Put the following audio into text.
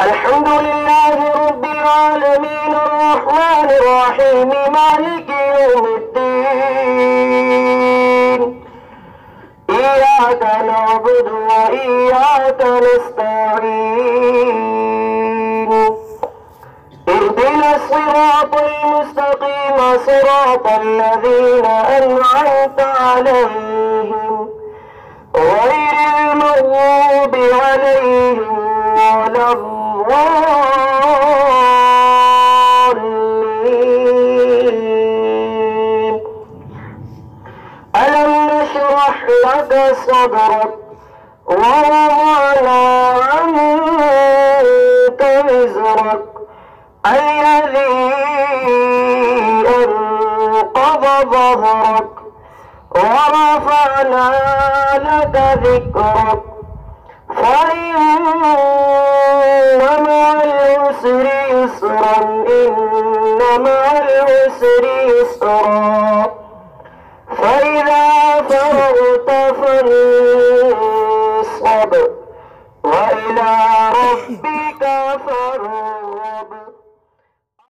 الحمد لله رب العالمين الرحمن الرحيم مالك يوم الدين إياك نعبد وإياك نستعين اهدنا الصراط المستقيم صراط الذين أنعمت عليهم غير المغضوب عليهم ولا الضالين. ألم نشرح لك صدرك ووضعنا عنك وزرك الذي أنقض ظهرك ورفعنا لك ذكرك فإن مع العسر يسرا إن مع العسر يسرا فإذا فرغت فانصب وإلى ربك فارغب.